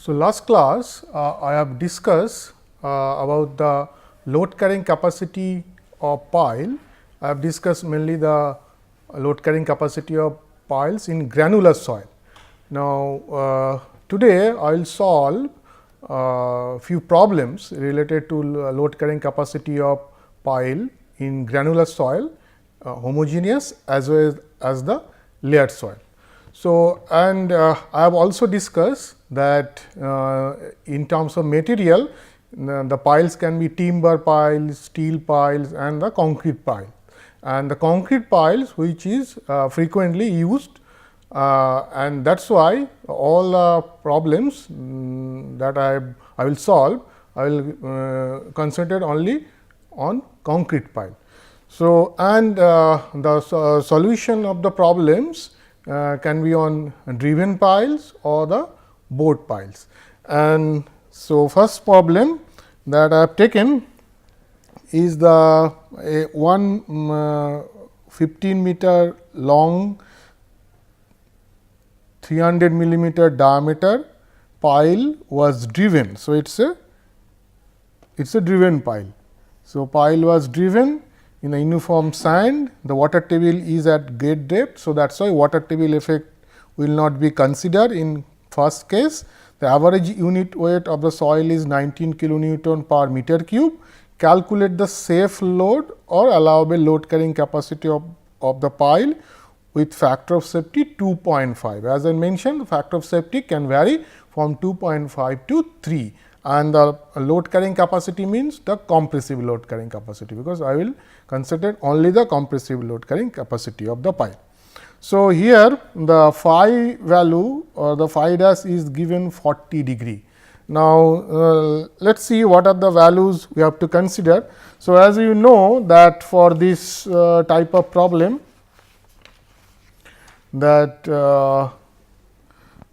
So, last class I have discussed about the load carrying capacity of pile. I have discussed mainly the load carrying capacity of piles in granular soil. Now, today I will solve few problems related to load carrying capacity of pile in granular soil, homogeneous as well as the layered soil. So, and I have also discussed that in terms of material, the piles can be timber piles, steel piles and the concrete pile. And the concrete piles which is frequently used, and that is why all the problems that I will solve, I will concentrate only on concrete pile. So, and the solution of the problems can be on driven piles or the board piles. And so, first problem that I have taken is the 15 meter long 300 millimeter diameter pile was driven. So, it is a driven pile. So, pile was driven in a uniform sand, the water table is at great depth. So, that is why water table effect will not be considered in first case. The average unit weight of the soil is 19 kilonewton per meter cube. Calculate the safe load or allowable load carrying capacity of the pile with factor of safety 2.5. As I mentioned, the factor of safety can vary from 2.5 to 3. And the load carrying capacity means the compressive load carrying capacity, because I will consider only the compressive load carrying capacity of the pile. So, here the phi value or the phi dash is given 40 degree. Now, let us see what are the values we have to consider. So, as you know that for this type of problem, that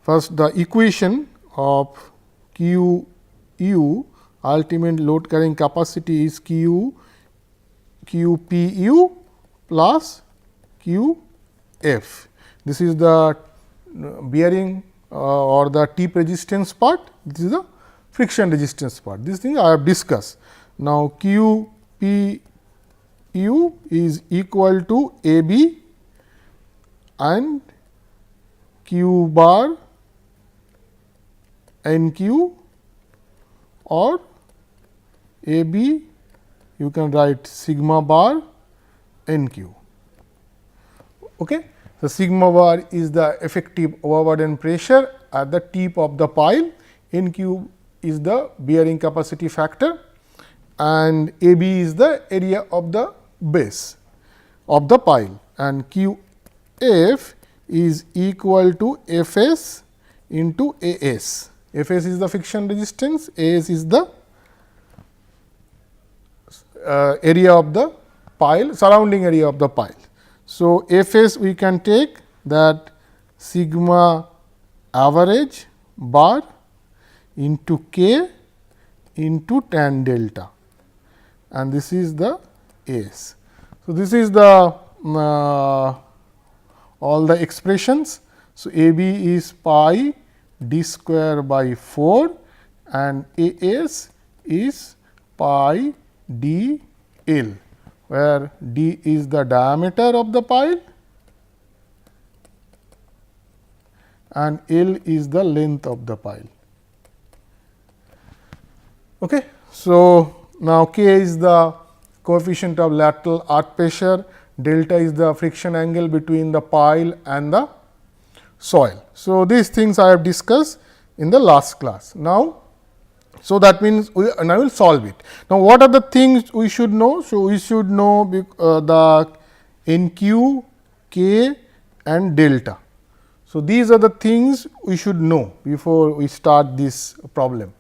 first the equation of Q u ultimate load carrying capacity is Q P u plus Q f. This is the bearing or the tip resistance part, this is the friction resistance part. This thing I have discussed. Now, Q P u is equal to A B and Q bar N Q, or A B you can write sigma bar N Q. Okay. So, sigma bar is the effective overburden pressure at the tip of the pile, N Q is the bearing capacity factor and A B is the area of the base of the pile, and Q f is equal to F s into A s. F s is the friction resistance, A s is the area of the pile, surrounding area of the pile. So, F s we can take that sigma average bar into K into tan delta, and this is the S. So, this is the all the expressions. So, A B is pi d square by 4 and A s is pi d L, where d is the diameter of the pile and L is the length of the pile. Okay. So, now K is the coefficient of lateral earth pressure, delta is the friction angle between the pile and the soil. So, these things I have discussed in the last class. Now, so that means and I will solve it. Now, what are the things we should know? So, we should know the N Q, K and delta. So, these are the things we should know before we start this problem,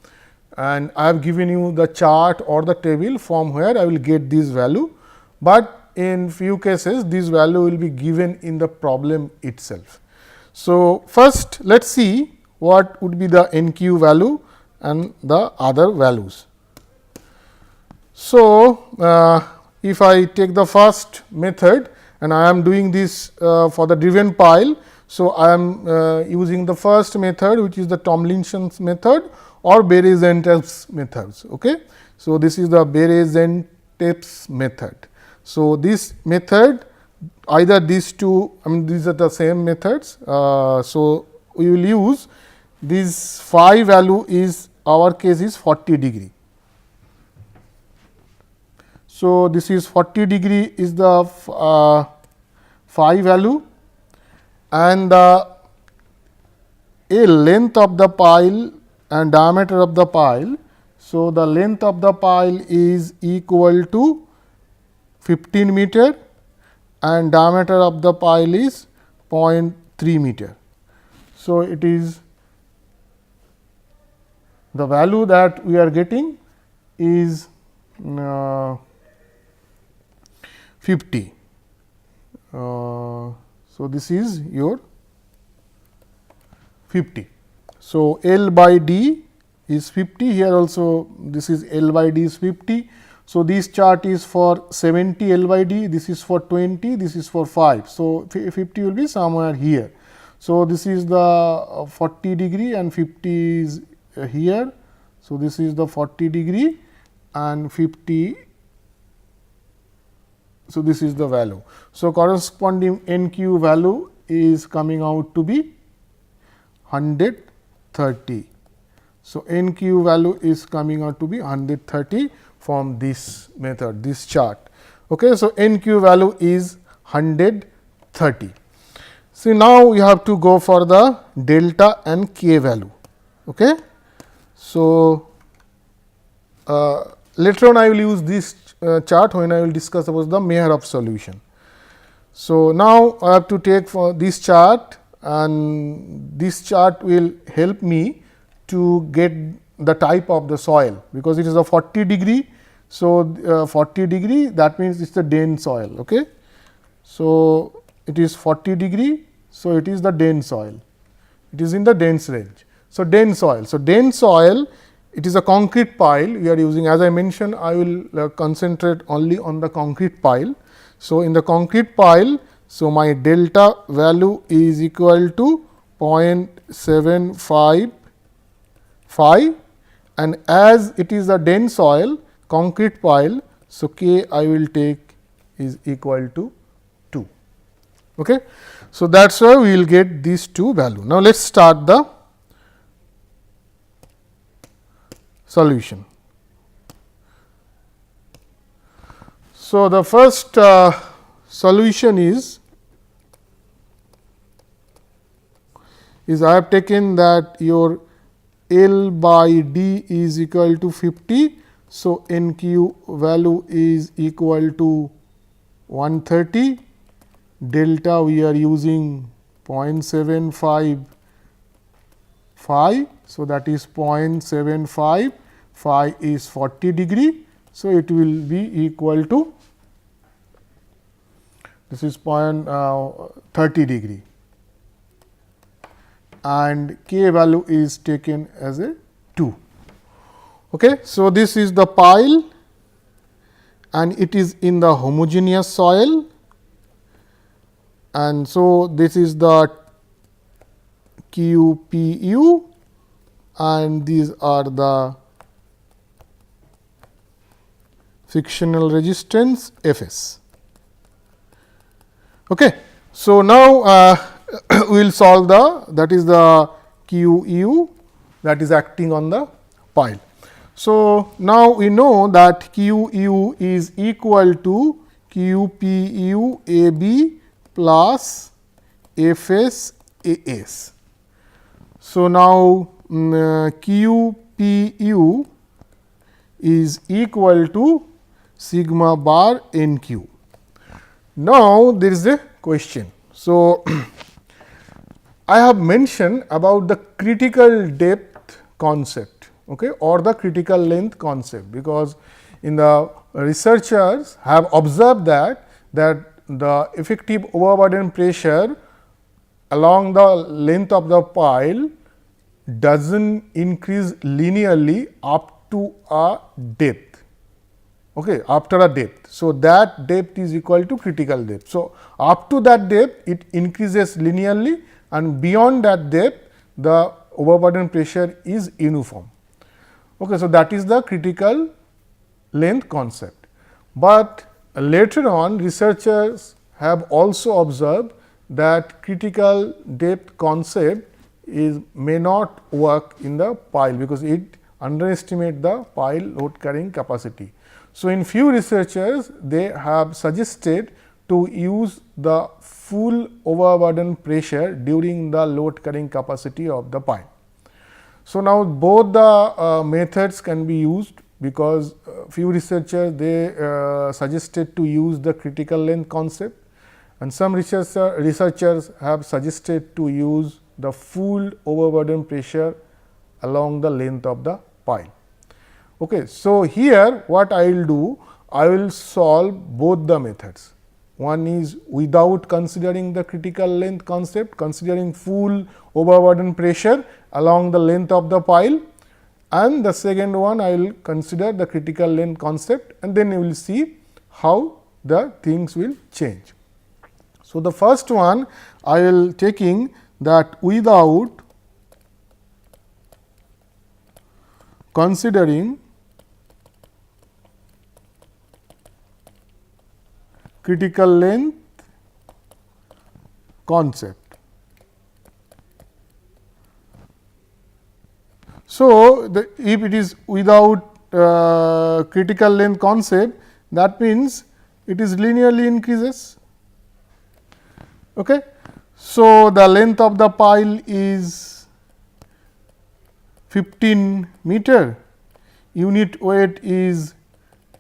and I have given you the chart or the table from where I will get this value, but in few cases this value will be given in the problem itself. So, first let us see what would be the N Q value and the other values. So, if I take the first method and I am doing this for the driven pile. So, I am using the first method, which is the Tomlinson's method or Beres-Zehn's methods. Okay. So, this is the Beres-Zehn's method. So, this method, either these two, I mean these are the same methods. So, we will use this phi value is, our case is 40 degree. So, this is 40 degree is the phi value, and the length of the pile and diameter of the pile. So, the length of the pile is equal to 15 meter and diameter of the pile is 0.3 meter. So, it is the value that we are getting is 50. So, this is your 50. So, L by D is 50, here also this is L by D is 50. So, this chart is for 70 L by D, this is for 20, this is for 5. So, 50 will be somewhere here. So, this is the 40 degree and 50 is here. So, this is the 40 degree and 50. So, this is the value. So, corresponding NQ value is coming out to be 130. So, NQ value is coming out to be 130 from this method, this chart. Okay. So, NQ value is 130. See, now we have to go for the delta and K value. Okay. So, later on I will use this chart when I will discuss about the Meyerhof solution. So, now I have to take for this chart, and this chart will help me to get the type of the soil, because it is a 40 degree. So, 40 degree, that means it is the dense soil. Okay. So, it is 40 degree. So, it is the dense soil, it is in the dense range. So, dense soil. So, dense soil, it is a concrete pile we are using, as I mentioned I will concentrate only on the concrete pile. So, in the concrete pile, so my delta value is equal to 0.755, and as it is a dense soil concrete pile. So, K I will take is equal to 2. Okay. So, that is why we will get these two value. Now, let us start the solution. So, the first solution is I have taken that your L by D is equal to 50. So, NQ value is equal to 130, delta we are using 0.755. So, that is 0.75, phi is 40 degree. So, it will be equal to, this is 30 degree, and K value is taken as a 2. Okay. So, this is the pile and it is in the homogeneous soil, and so this is the QPU and these are the frictional resistance Fs. Okay. So, now we will solve that is the QU that is acting on the pile. So, now we know that QU is equal to QPU AB plus Fs AS. So, now QPU is equal to sigma bar NQ. Now, there is a question. So, I have mentioned about the critical depth concept, okay, or the critical length concept, because in the researchers have observed that the effective overburden pressure along the length of the pile does not increase linearly up to a depth, okay, after a depth. So, that depth is equal to critical depth. So, up to that depth it increases linearly, and beyond that depth the overburden pressure is uniform. Okay, so, that is the critical length concept, but later on researchers have also observed that critical depth concept may not work in the pile, because it underestimate the pile load carrying capacity. So, in few researchers they have suggested to use the full overburden pressure during the load carrying capacity of the pile. So, now both the methods can be used, because few researchers they suggested to use the critical length concept, and some researchers have suggested to use the full overburden pressure along the length of the pile. Okay. So, here what I will do, I will solve both the methods. One is without considering the critical length concept, considering full overburden pressure along the length of the pile, and the second one I will consider the critical length concept, and then you will see how the things will change. So, the first one I will taking that without considering critical length concept. So, if it is without critical length concept, that means it is linearly increases. Okay. So, the length of the pile is 15 meter, unit weight is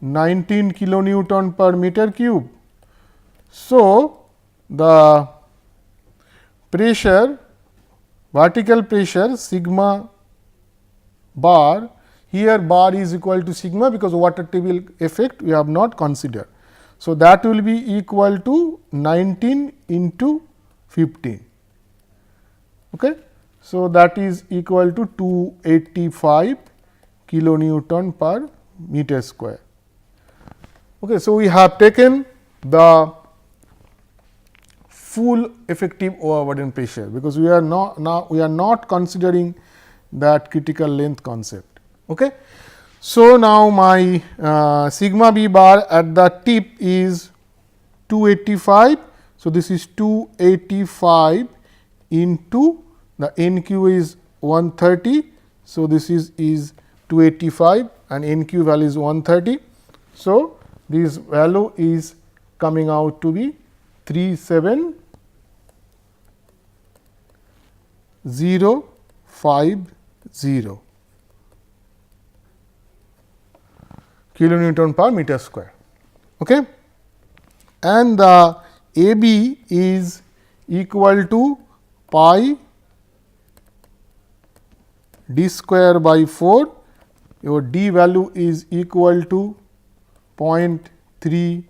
19 kilonewton per meter cube. So, the pressure, vertical pressure sigma bar, here bar is equal to sigma, because water table effect we have not considered. So, that will be equal to 19 into 15. Okay. So, that is equal to 285 kilonewton per meter square. Okay. So, we have taken the full effective overburden pressure, because we are not considering that critical length concept. Okay. So, now my sigma b bar at the tip is 285. So, this is 285 into the NQ is 130. So, this is 285 and NQ value is 130. So, this value is coming out to be 37050 kilonewton per meter square. Okay. And the AB is equal to pi d square by 4, your d value is equal to 0.3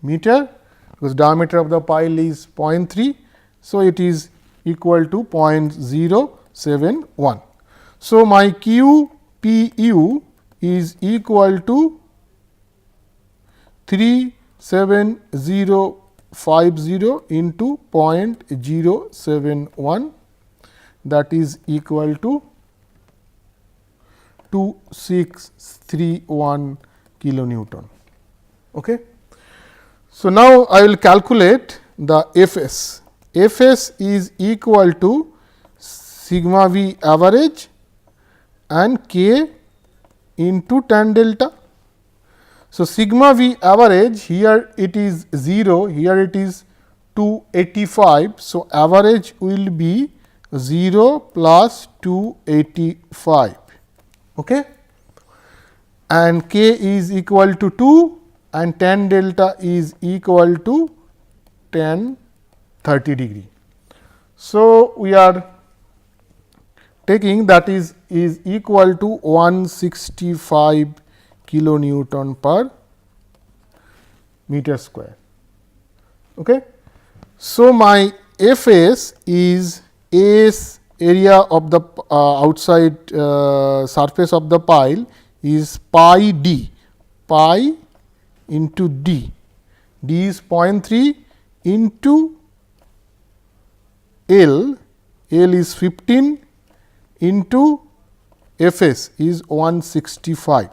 meter, because diameter of the pile is 0.3. So, it is equal to 0.071. So, my QPU is equal to 37050 into 0.071, that is equal to 2631 kilonewton. Okay. So, now I will calculate the Fs. Fs is equal to sigma v average and k into tan delta. So, sigma v average, here it is 0, here it is 285. So, average will be 0 plus 285. Okay. And k is equal to 2 and tan delta is equal to tan 30 degree. So, we are taking that is equal to 165 kilonewton per meter square. Okay. So, my Fs is S area of the outside surface of the pile is pi d, pi into d, d is 0.3 into L, L is 15 into Fs is 165.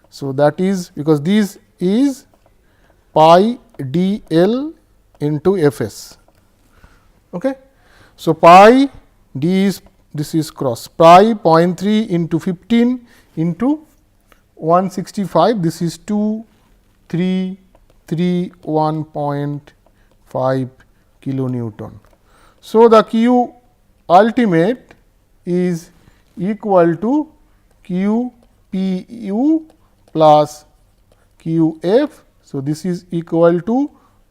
So, that is because this is pi dl into Fs. Okay. So, pi d is this is cross pi 0.3 into 15 into 165, this is 2331.5 kilonewton. So, the Q ultimate is equal to Q P u plus Q f. So, this is equal to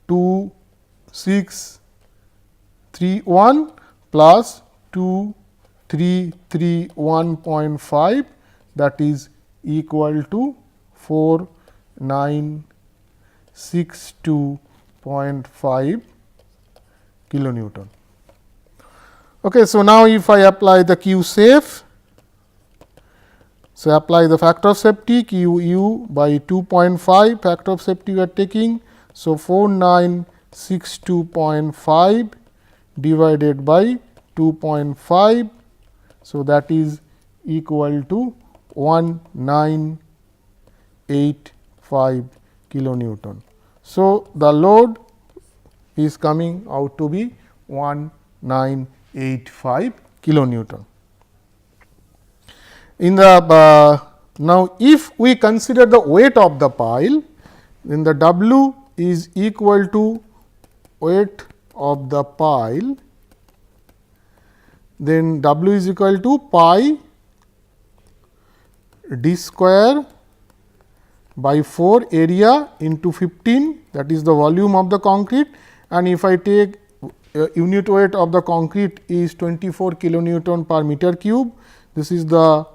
2631 plus 2331.5, that is equal to 4962.5 kilonewton. Okay, so, now if I apply the Q safe, so apply the factor of safety Q u by 2.5, factor of safety we are taking. So, 4962.5 divided by 2.5. So, that is equal to 1985 kilonewton. So, the load is coming out to be 1985 kilonewton. In the now, if we consider the weight of the pile, then the W is equal to weight of the pile, then W is equal to pi d square by 4 area into 15, that is the volume of the concrete, and if I take unit weight of the concrete is 24 kilonewton per meter cube. This is the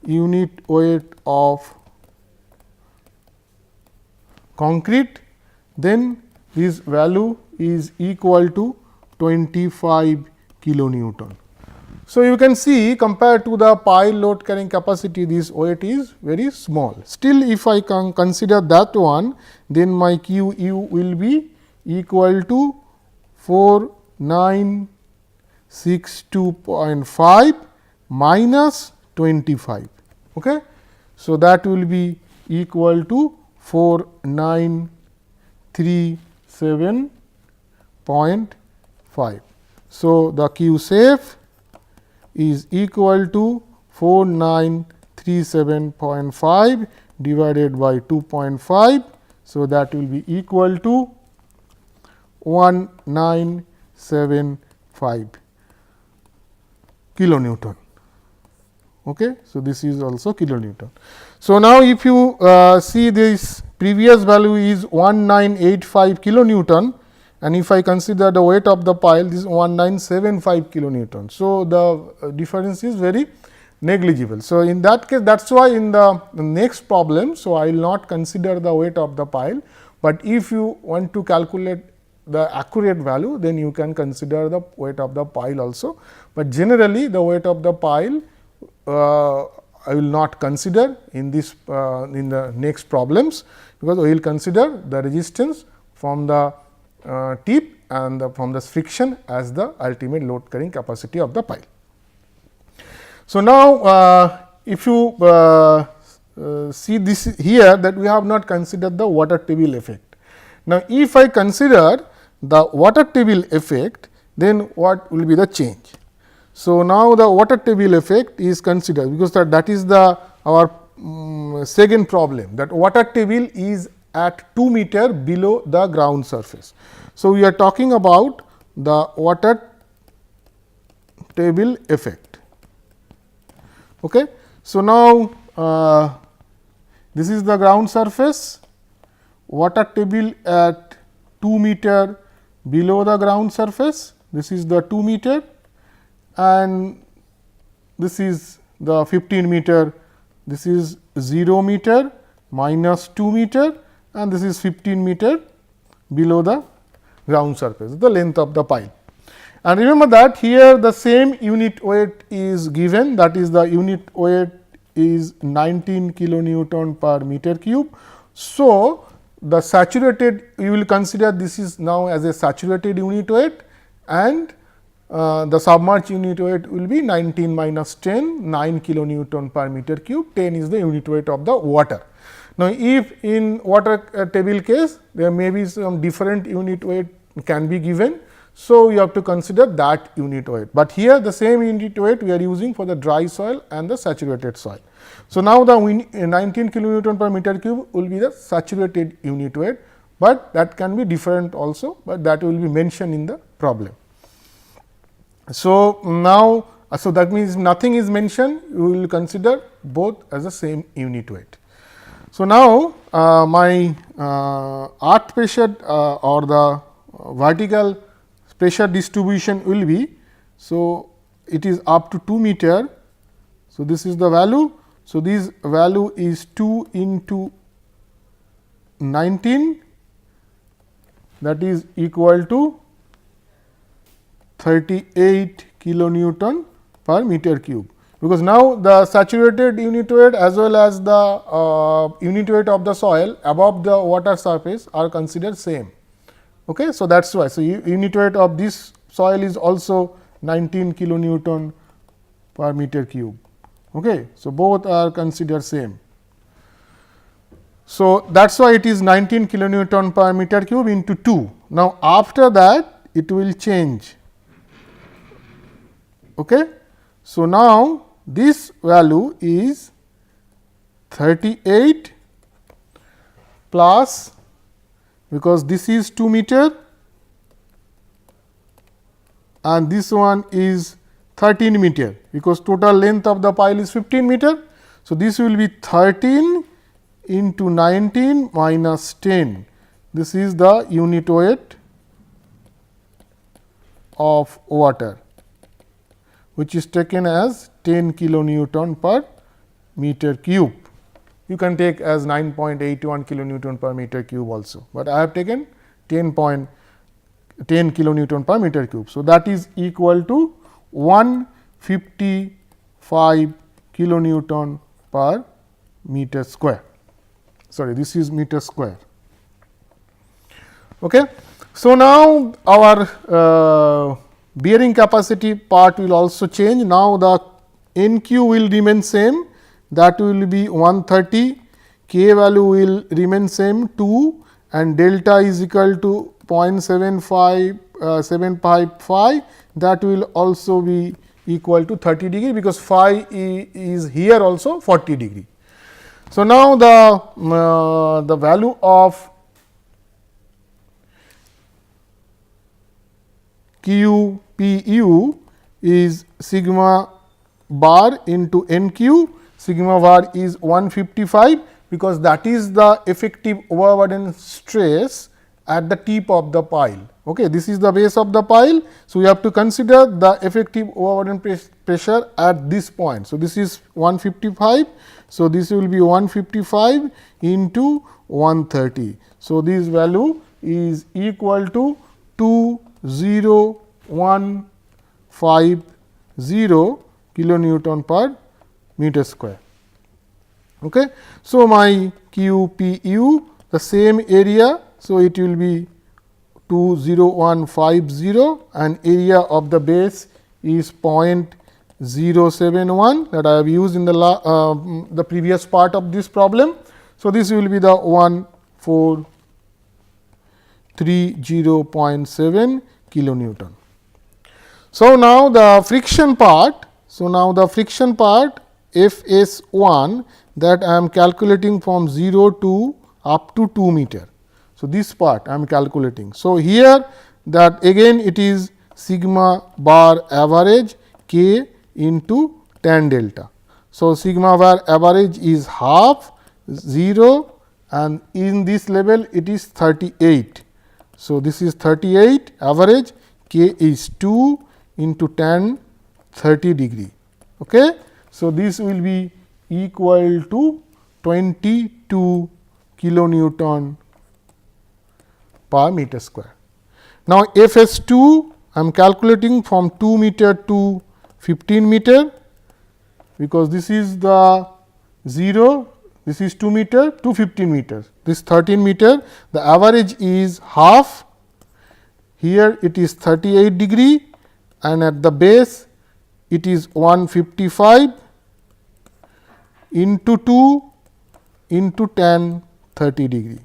unit weight of concrete, then this value is equal to 25 kilonewton. So, you can see compared to the pile load carrying capacity, this weight is very small. Still, if I can consider that one, then my Q u will be equal to 4962.5 minus 25. Okay. So, that will be equal to 4937.5. So, the Q safe is equal to 4937.5 divided by 2.5. So, that will be equal to 1975 kilonewton. Okay. So, this is also kilonewton. So, now if you see this previous value is 1985 kilonewton, and if I consider the weight of the pile, this is 1975 kilonewton. So, the difference is very negligible. So, in that case, that is why in the next problem, so I will not consider the weight of the pile, but if you want to calculate the accurate value, then you can consider the weight of the pile also, but generally the weight of the pile I will not consider in this in the next problems, because we will consider the resistance from the tip and from the friction as the ultimate load carrying capacity of the pile. So, now if you see this here, that we have not considered the water table effect. Now, if I consider the water table effect, then what will be the change? So, now the water table effect is considered, because that is the our second problem, that water table is at 2 meter below the ground surface. So, we are talking about the water table effect. Okay. So, now this is the ground surface, water table at 2 meter below the ground surface, this is the 2 meter, and this is the 15 meter, this is 0 meter minus 2 meter, and this is 15 meter below the ground surface, the length of the pile. And remember that here the same unit weight is given, that is the unit weight is 19 kilonewton per meter cube. So, the saturated, you will consider this is now as a saturated unit weight, and the submerged unit weight will be 19 minus 10, 9 kilonewton per meter cube, 10 is the unit weight of the water. Now, if in water table case there may be some different unit weight can be given. So, you have to consider that unit weight, but here the same unit weight we are using for the dry soil and the saturated soil. So, now the 19 kilonewton per meter cube will be the saturated unit weight, but that can be different also, but that will be mentioned in the problem. So, now so that means nothing is mentioned, you will consider both as the same unit weight. So, now my earth pressure or the vertical pressure distribution will be. So, it is up to 2 meter. So, this is the value. So, this value is 2 into 19, that is equal to 38 kilonewton per meter cube, because now the saturated unit weight as well as the unit weight of the soil above the water surface are considered same. Okay. So, that is why. So, unit weight of this soil is also 19 kilonewton per meter cube. Okay. So, both are considered same. So, that is why it is 19 kilonewton per meter cube into 2. Now, after that it will change. Okay. So, now this value is 38 plus, because this is 2 meter and this one is 13 meter, because total length of the pile is 15 meter. So, this will be 13 into 19 minus 10, this is the unit weight of water, which is taken as 10 kilonewton per meter cube. You can take as 9.81 kilonewton per meter cube also, but I have taken 10 kilonewton per meter cube. So, that is equal to 155 kilonewton per meter square. Sorry, this is meter square. Okay. So, now our bearing capacity part will also change. Now, the NQ will remain same, that will be 130, K value will remain same 2 and delta is equal to 0.755, that will also be equal to 30 degree, because phi is here also 40 degree. So, now the value of QPU is sigma bar into NQ, sigma bar is 155, because that is the effective overburden stress at the tip of the pile. Okay. This is the base of the pile. So, we have to consider the effective overburden pressure at this point. So, this is 155. So, this will be 155 into 130. So, this value is equal to 20150 kilonewton per meter square. Okay. So, my QPU the same area. So, it will be 20150 and area of the base is 0.071 that I have used in the previous part of this problem. So, this will be the 1430.7 kilonewton. So, now the friction part. So, now the friction part FS1 that I am calculating from 0 to up to 2 meter. So, this part I am calculating. So, here that again it is sigma bar average K into tan delta. So, sigma bar average is half 0 and in this level it is 38. So, this is 38 average, K is 2 into tan 30 degree. Okay. So, this will be equal to 22 kilonewton per meter square. Now, FS2 I am calculating from 2 meter to 15 meter, because this is the 0, this is 2 meter to 15 meters, this 13 meter, the average is half, here it is 38 degree and at the base it is 155 into 2 into tan 30 degree.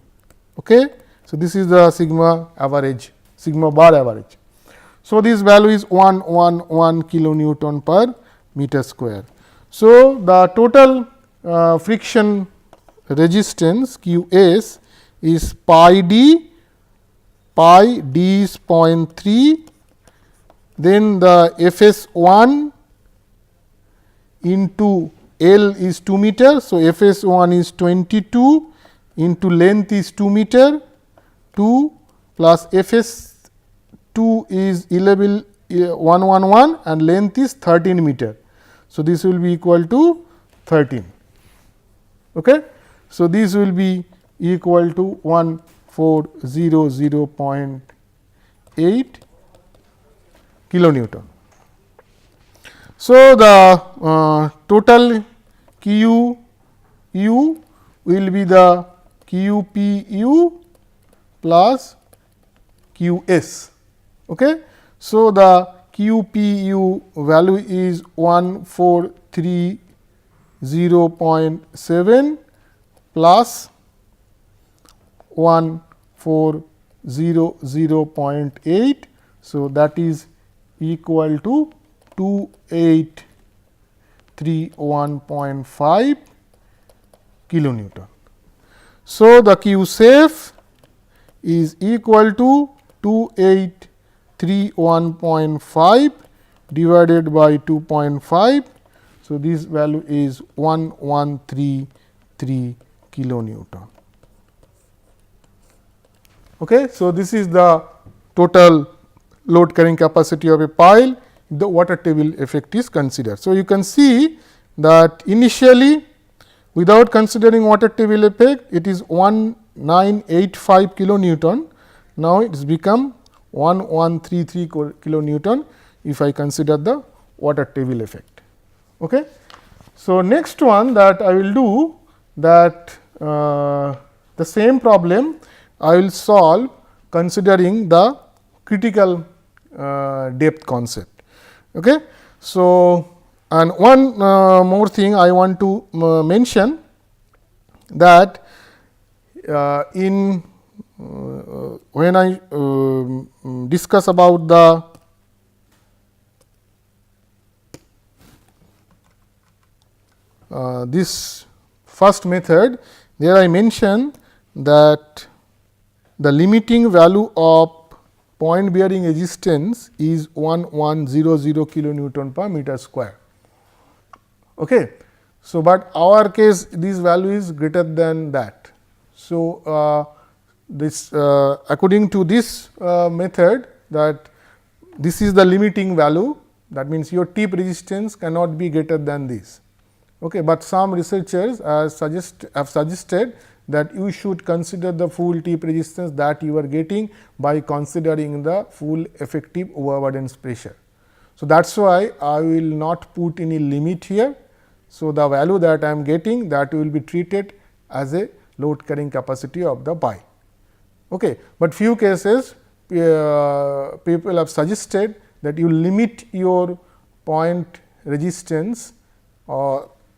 Okay. So, this is the sigma average, sigma bar average. So, this value is 111 kilonewton per meter square. So, the total friction resistance Q s is pi d is 0.3, then the F s 1 into L is 2 meter. So, F s 1 is 22 into length is 2 meter, 2 plus F s 2 is 111 and length is 13 meter. So, this will be equal to 13. Okay. So, this will be equal to 1400.8 kilonewton. So, the total Q u will be the Q p u plus Q s. Okay. So, the Q p u value is 1430.7 plus 1400.8. So, that is equal to 2831.5 kilonewton. So, the Q safe is equal to 2831.5 divided by 2.5. So, this value is 1133 kilonewton. Okay. So, this is the total load carrying capacity of a pile, the water table effect is considered. So, you can see that initially without considering water table effect, it is 1985 kilonewton. Now, it has become 1133 kilonewton if I consider the water table effect. Okay. So, next one that I will do that the same problem I will solve considering the critical depth concept. Okay. So, and one more thing I want to mention that in when I discuss about the this first method, there I mention that the limiting value of point bearing resistance is 1100 kilonewton per meter square. Okay. So, but our case this value is greater than that. So, this according to this method, that this is the limiting value, that means your tip resistance cannot be greater than this. Okay. But some researchers have suggested that you should consider the full tip resistance that you are getting by considering the full effective overburden pressure. So, that is why I will not put any limit here. So, the value that I am getting, that will be treated as a load carrying capacity of the pile. Okay. But few cases people have suggested that you limit your point resistance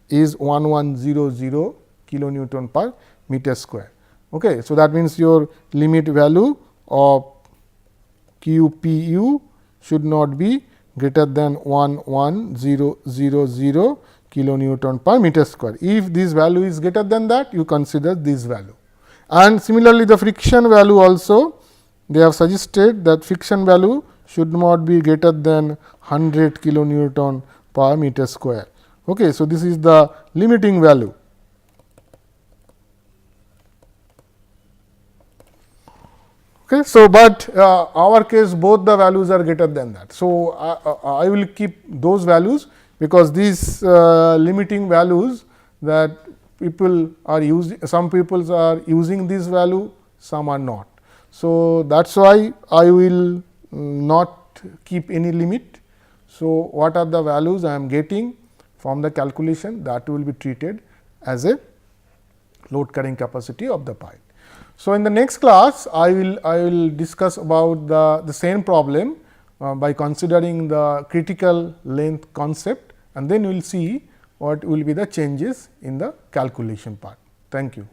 is 1100 kilonewton per meter square. Okay. So, that means your limit value of Q p u should not be greater than 11000 kilonewton per meter square. If this value is greater than that, you consider this value. And similarly, the friction value also they have suggested that friction value should not be greater than 100 kilonewton per meter square. Okay. So, this is the limiting value. Okay. So, but our case both the values are greater than that. So, I will keep those values, because these limiting values that people are using, some people are using this value, some are not. So, that is why I will not keep any limit. So, what are the values I am getting from the calculation, that will be treated as a load carrying capacity of the pile. So, in the next class I will discuss about the same problem by considering the critical length concept, and then we will see what will be the changes in the calculation part. Thank you.